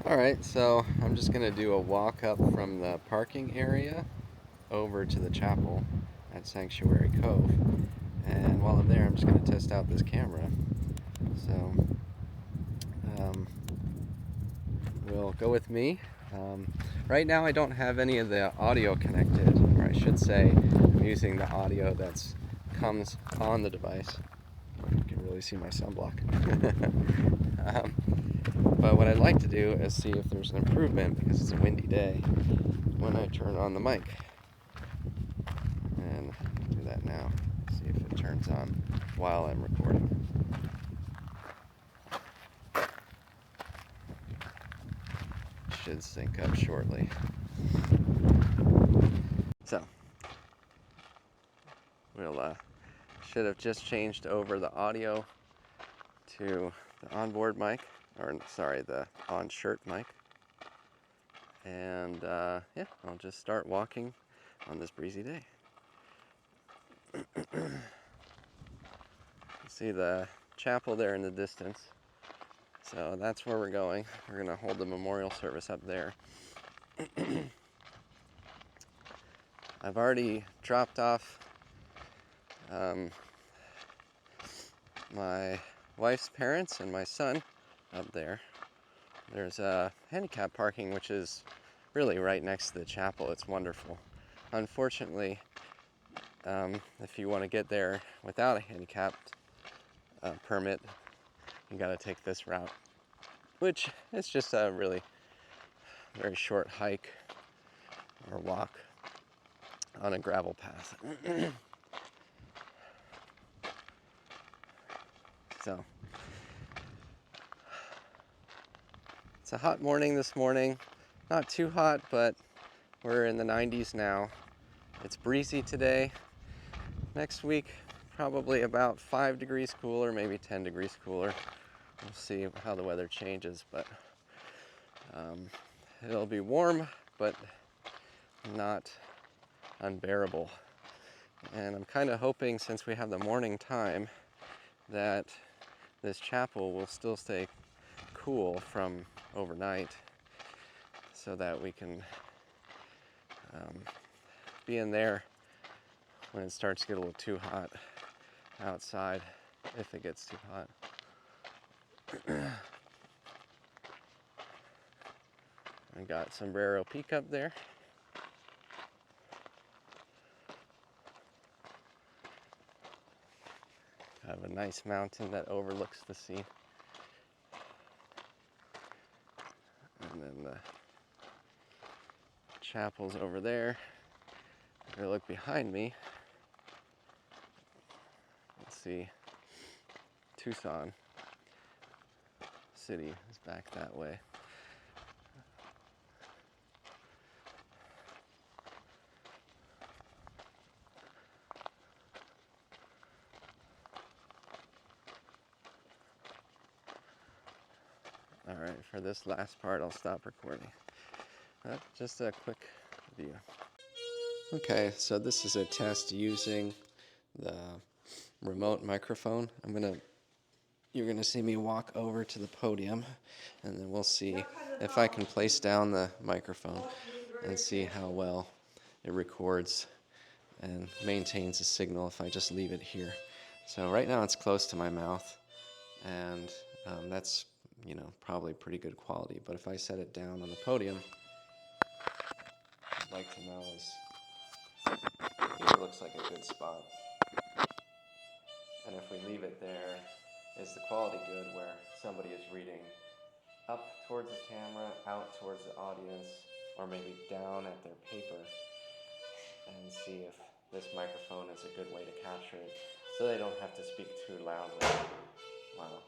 Alright, so I'm just going to do a walk up from the parking area over to the chapel at Sanctuary Cove. And while I'm there, I'm just going to test out this camera. So, um, will go with me. Right now I don't have any of the audio connected, or I should say I'm using the audio that comes on the device. You can really see my sunblock. But what I'd like to do is see if there's an improvement, because it's a windy day, when I turn on the mic. And do that now, see if it turns on while I'm recording. Should sync up shortly. So, we'll should have just changed over the audio to the onboard mic, or sorry, the on-shirt mic. And yeah, I'll just start walking on this breezy day. See the chapel there in the distance. So that's where we're going. We're going to hold the memorial service up there. I've already dropped off my wife's parents and my son up there. There's handicap parking, which is really right next to the chapel. It's wonderful. Unfortunately, if you want to get there without a handicapped permit, you got to take this route, which is just a really very short hike or walk on a gravel path. So, it's a hot morning this morning. Not too hot, but we're in the 90s now. It's breezy today. Next week, probably about 5 degrees cooler, maybe 10 degrees cooler. We'll see how the weather changes, but it'll be warm, but not unbearable. And I'm kind of hoping, since we have the morning time, that this chapel will still stay cool from overnight, so that we can be in there when it starts to get a little too hot outside, if it gets too hot. I got Sombrero Peak up there. I have a nice mountain that overlooks the sea. And then the chapel's over there. If I look behind me, let's see, Tucson City is back that way. All right, for this last part, I'll stop recording. Just a quick view. Okay, so this is a test using the remote microphone. You're gonna see me walk over to the podium, and then we'll see if I can place down the microphone and see how well it records and maintains the signal if I just leave it here. So right now it's close to my mouth, and that's probably pretty good quality. But if I set it down on the podium, I'd like to know here looks like a good spot. And if we leave it there, is the quality good where somebody is reading up towards the camera, out towards the audience, or maybe down at their paper, and see if this microphone is a good way to capture it, so they don't have to speak too loudly while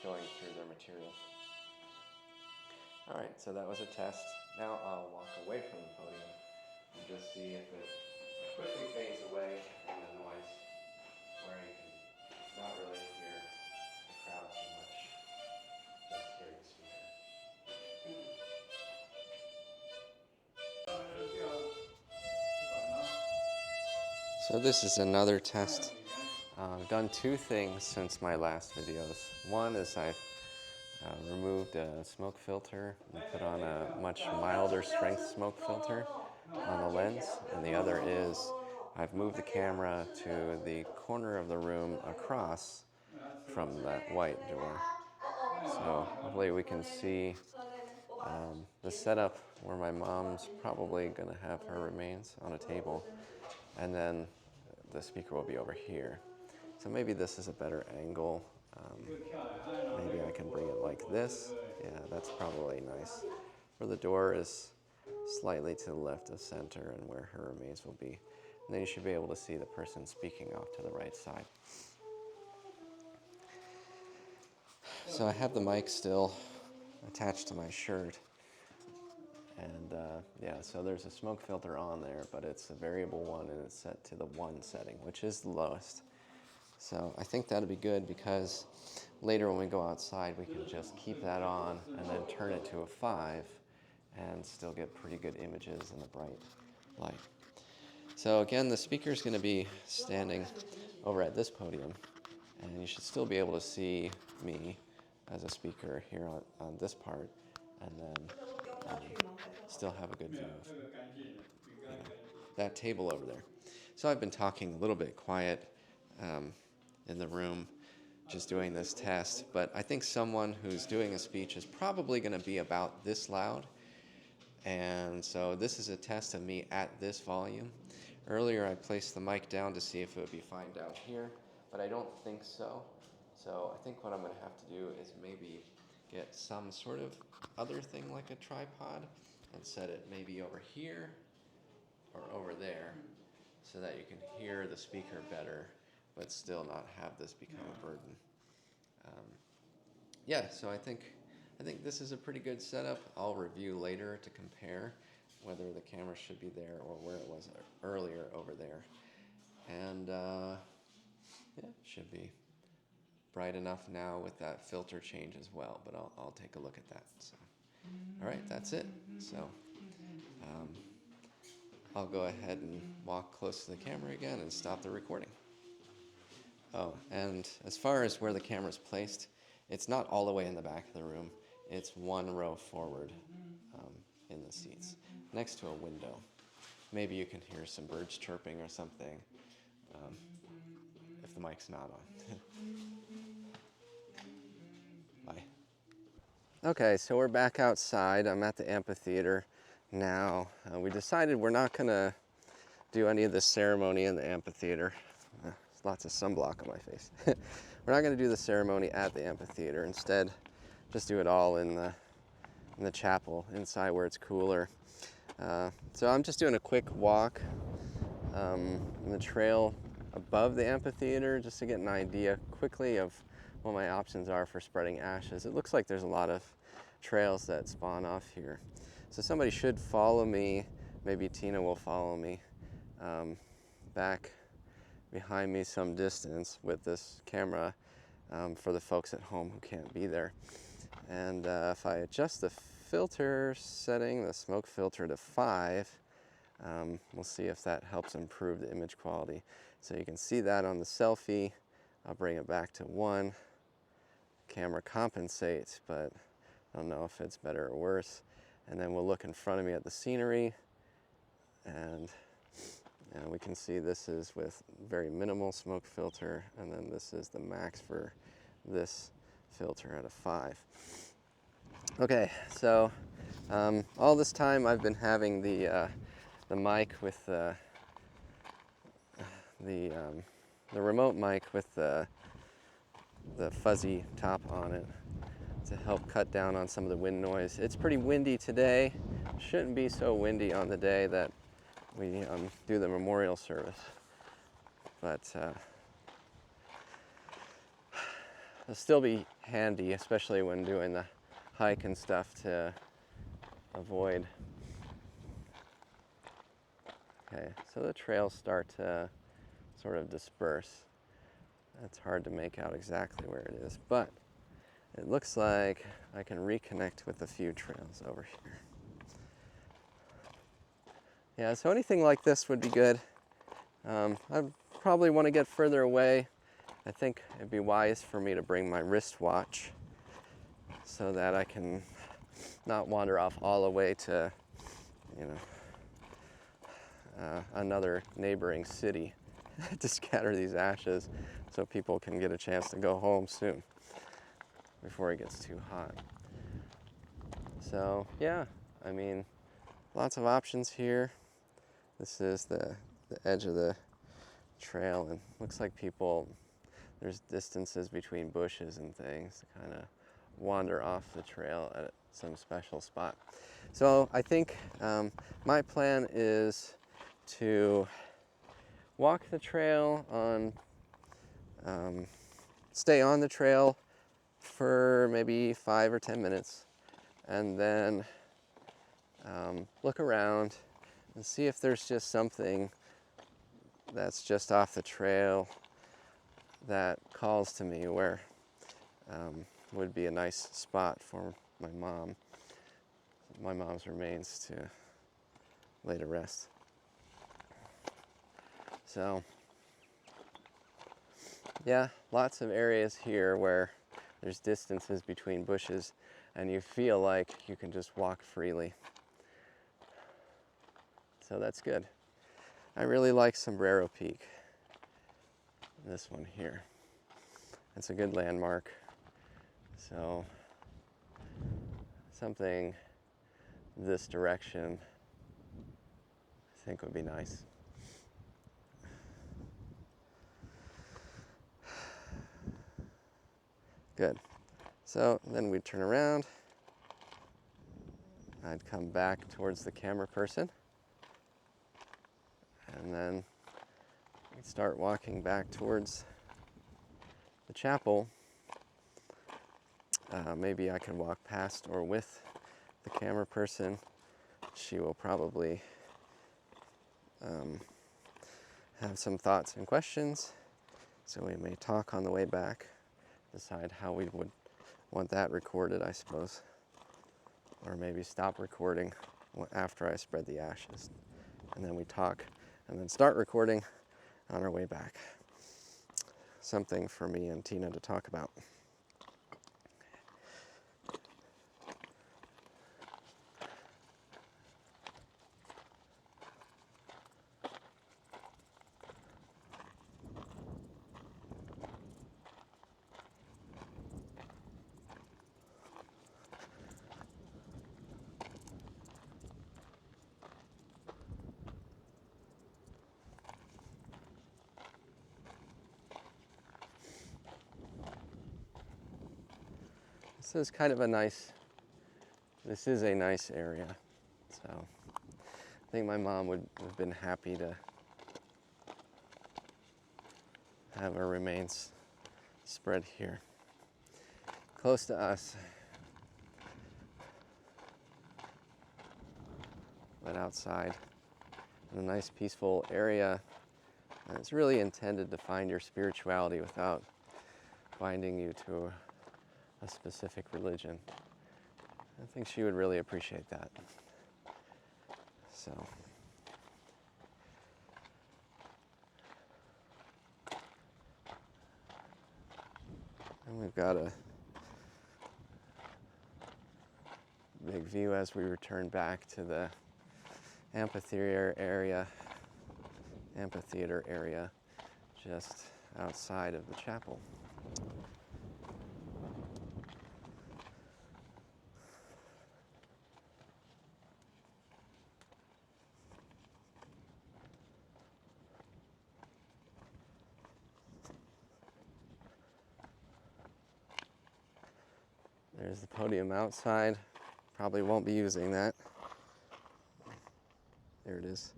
going through their materials. Alright, so that was a test. Now I'll walk away from the podium and just see if it quickly fades away in the noise, where you can not really hear the crowd too much, just hear the speaker. So this is another test. I've done two things since my last videos. One is I've removed a smoke filter and put on a much milder strength smoke filter on the lens. And the other is I've moved the camera to the corner of the room across from that white door. So hopefully we can see the setup where my mom's probably going to have her remains on a table, and then the speaker will be over here. So maybe this is a better angle. Maybe I can bring it like this. Yeah, that's probably nice. Where the door is slightly to the left of center and where her remains will be. And then you should be able to see the person speaking off to the right side. So I have the mic still attached to my shirt. And yeah, so there's a smoke filter on there, but it's a variable one and it's set to the 1 setting, which is the lowest. So I think that'll be good because later when we go outside, we can just keep that on and then turn it to a 5 and still get pretty good images in the bright light. So again, the speaker is going to be standing over at this podium, and you should still be able to see me as a speaker here on this part, and then still have a good view of that table over there. So I've been talking a little bit quiet in the room, just doing this test, but I think someone who's doing a speech is probably going to be about this loud. And so this is a test of me at this volume. Earlier I placed the mic down to see if it would be fine down here, but I don't think so. So I think what I'm going to have to do is maybe get some sort of other thing like a tripod and set it maybe over here or over there so that you can hear the speaker better but still not have this become a burden. Yeah, so I think this is a pretty good setup. I'll review later to compare whether the camera should be there or where it was earlier over there. And yeah, should be bright enough now with that filter change as well, but I'll take a look at that. So, all right, that's it. So I'll go ahead and walk close to the camera again and stop the recording. Oh, and as far as where the camera's placed, it's not all the way in the back of the room. It's 1 row forward in the seats, next to a window. Maybe you can hear some birds chirping or something if the mic's not on. Bye. Okay, so we're back outside. I'm at the amphitheater now. We decided we're not going to do any of the ceremony in the amphitheater. There's lots of sunblock on my face. We're not going to do the ceremony at the amphitheater. Instead, just do it all in the chapel, inside where it's cooler. So I'm just doing a quick walk in the trail above the amphitheater just to get an idea quickly of what my options are for spreading ashes. It looks like there's a lot of trails that spawn off here. So somebody should follow me. Maybe Tina will follow me back behind me some distance with this camera for the folks at home who can't be there. And if I adjust the filter setting, the smoke filter to 5, we'll see if that helps improve the image quality. So you can see that on the selfie. I'll bring it back to 1. Camera compensates, but I don't know if it's better or worse. And then we'll look in front of me at the scenery, and we can see this is with very minimal smoke filter, and then this is the max for this filter at a 5. Okay, so all this time I've been having the mic with the remote mic with the fuzzy top on it to help cut down on some of the wind noise. It's pretty windy today. Shouldn't be so windy on the day that we do the memorial service, but it'll still be handy, especially when doing the hike and stuff, to avoid. Okay, so the trails start to sort of disperse. It's hard to make out exactly where it is, but it looks like I can reconnect with a few trails over here. Yeah, so anything like this would be good. I probably want to get further away. I think it'd be wise for me to bring my wristwatch. so that I can not wander off all the way to, another neighboring city to scatter these ashes so people can get a chance to go home soon before it gets too hot. So yeah, I mean, lots of options here. This is the edge of the trail, and looks like there's distances between bushes and things to kind of wander off the trail at some special spot. So I think my plan is to walk the trail stay on the trail for maybe 5 or 10 minutes, and then look around and see if there's just something that's just off the trail that calls to me, where would be a nice spot for my mom's remains to lay to rest. So yeah, lots of areas here where there's distances between bushes and you feel like you can just walk freely. So that's good. I really like Sombrero Peak, this one here. It's a good landmark. So something this direction I think would be nice. Good. So then we'd turn around. I'd come back towards the camera person. And then we'd start walking back towards the chapel. Maybe I can walk past or with the camera person. She will probably have some thoughts and questions. So we may talk on the way back, decide how we would want that recorded, I suppose. Or maybe stop recording after I spread the ashes. And then we talk and then start recording on our way back. Something for me and Tina to talk about. This is a nice area. So I think my mom would have been happy to have her remains spread here, close to us, but outside in a nice peaceful area. And it's really intended to find your spirituality without binding you to a specific religion. I think she would really appreciate that. So and we've got a big view as we return back to the amphitheater area just outside of the chapel. There's the podium outside. Probably won't be using that. There it is.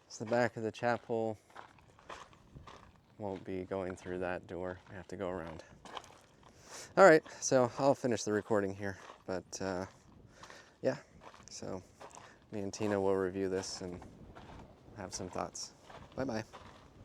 It's the back of the chapel. Won't be going through that door. I have to go around. All right, so I'll finish the recording here, but yeah, so me and Tina will review this and have some thoughts. Bye-bye.